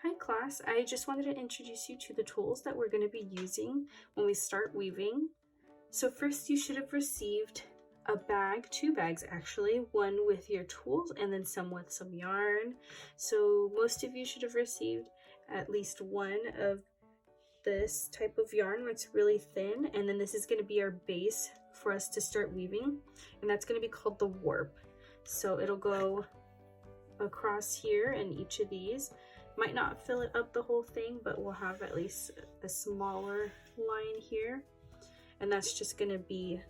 Hi class, I just wanted to introduce you to the tools that we're going to be using when we start weaving. So first you should have received a bag, 2 bags actually, one with your tools and then some with some yarn. So most of you should have received at least one of this type of yarn where it's really thin, and then this is going to be our base for us to start weaving, and that's going to be called the warp. So it'll go across here in each of these. Might not fill it up the whole thing, but we'll have at least a smaller line here, and that's just going to be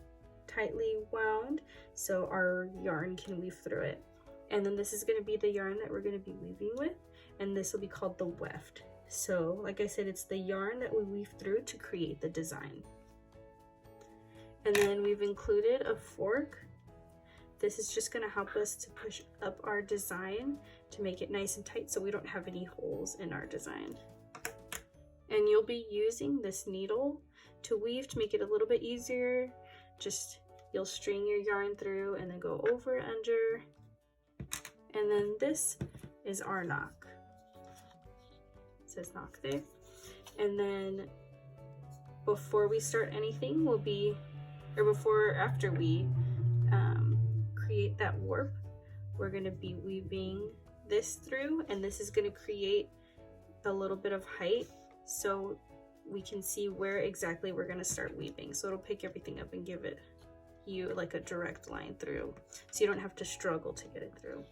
tightly wound so our yarn can weave through it. And then this is going to be the yarn that we're going to be weaving with, and this will be called the weft. So like I said, it's the yarn that we weave through to create the design. And then we've included a fork. This is just going to help us to push up our design to make it nice and tight so we don't have any holes in our design. And you'll be using this needle to weave to make it a little bit easier. Just you'll string your yarn through and then go over, under, and then this is our knock. It says knock there. And then before we start anything will be, or before or after we create that warp, we're going to be weaving this through, and this is going to create a little bit of height so we can see where exactly we're going to start weaving. So it'll pick everything up and give you like a direct line through, so you don't have to struggle to get it through.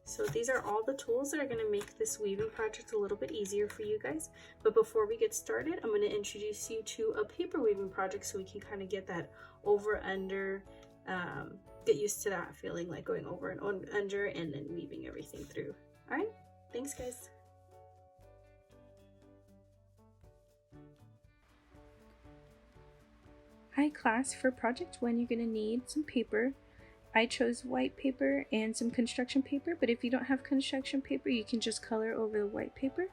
So these are all the tools that are going to make this weaving project a little bit easier for you guys. But before we get started, I'm going to introduce you to a paper weaving project so we can kind of get that over, under, get used to that feeling, like going over and under and then weaving everything through. All right, thanks guys. Hi class, for project 1 you're going to need some paper. I chose white paper and some construction paper, but if you don't have construction paper you can just color over the white paper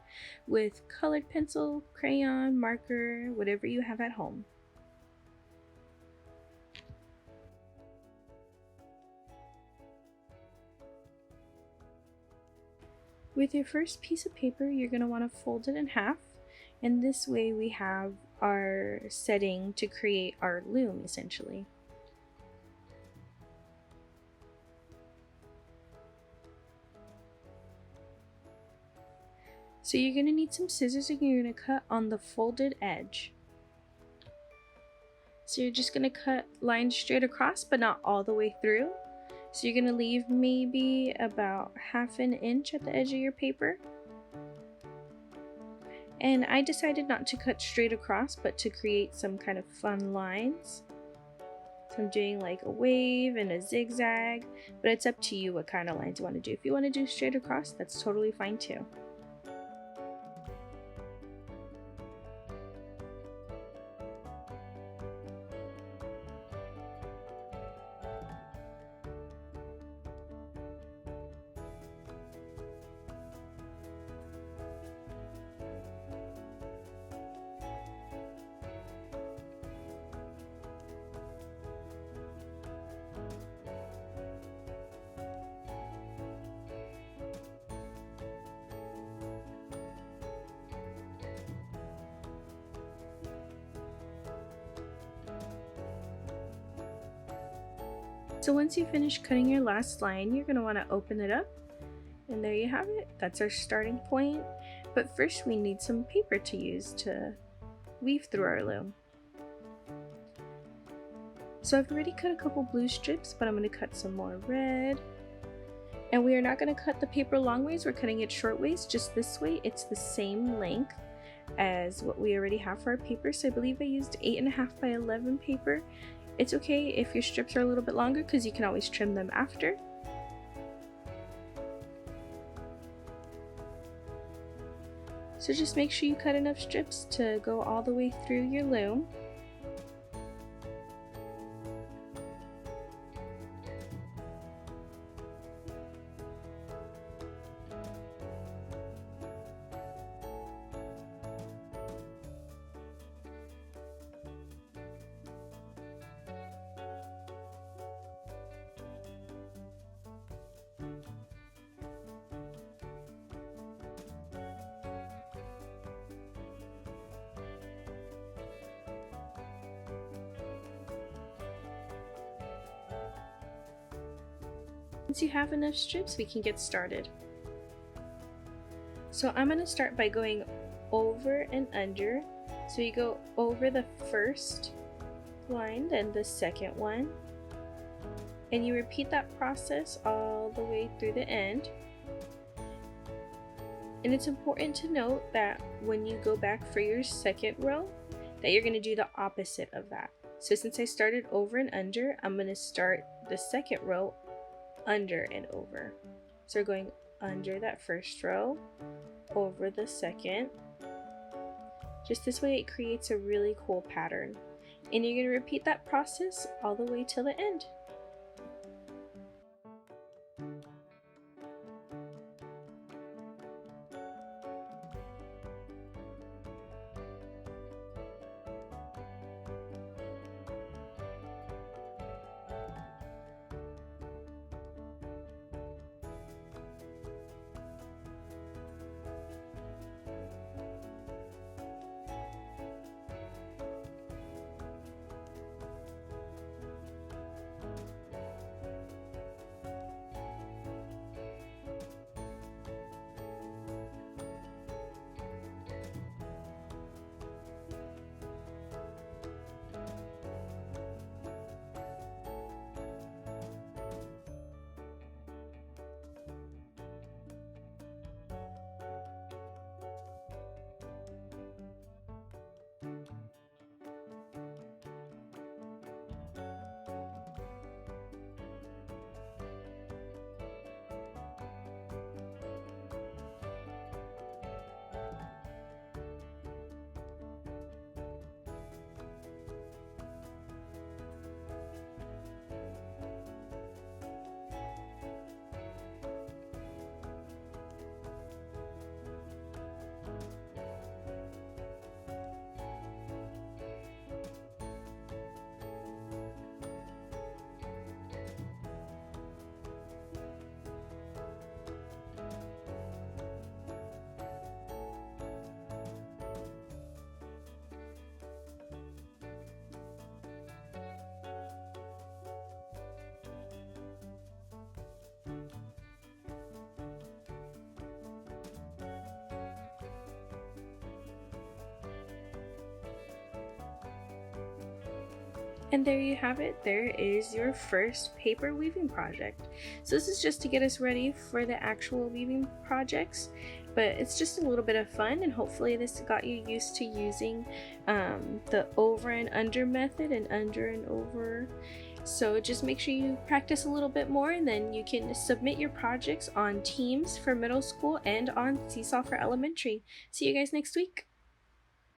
with colored pencil, crayon, marker, whatever you have at home. With your first piece of paper, you're going to want to fold it in half, and this way we have our setting to create our loom essentially. So you're going to need some scissors and you're going to cut on the folded edge. So you're just going to cut lines straight across but not all the way through. So you're going to leave maybe about 1/2 inch at the edge of your paper. And I decided not to cut straight across but to create some kind of fun lines. So I'm doing like a wave and a zigzag, but it's up to you what kind of lines you want to do. If you want to do straight across, that's totally fine too. So once you finish cutting your last line, you're going to want to open it up, and there you have it. That's our starting point. But first we need some paper to use to weave through our loom. So I've already cut a couple blue strips, but I'm going to cut some more red. And we are not going to cut the paper long ways, we're cutting it short ways, just this way. It's the same length as what we already have for our paper. So I believe I used 8.5 by 11 paper. It's okay if your strips are a little bit longer because you can always trim them after. So just make sure you cut enough strips to go all the way through your loom. once you have enough strips, we can get started. So I'm going to start by going over and under. So you go over the first line, then the second one, and you repeat that process all the way through the end. And it's important to note that when you go back for your second row, that you're going to do the opposite of that. So since I started over and under, I'm going to start the second row under and over. So we're going under that first row, over the second. Just this way it creates a really cool pattern. And you're going to repeat that process all the way till the end. And there you have it. There is your first paper weaving project. So this is just to get us ready for the actual weaving projects, but it's just a little bit of fun, and hopefully this got you used to using the over and under method and under and over. So just make sure you practice a little bit more, and then you can submit your projects on Teams for middle school and on Seesaw for elementary. See you guys next week.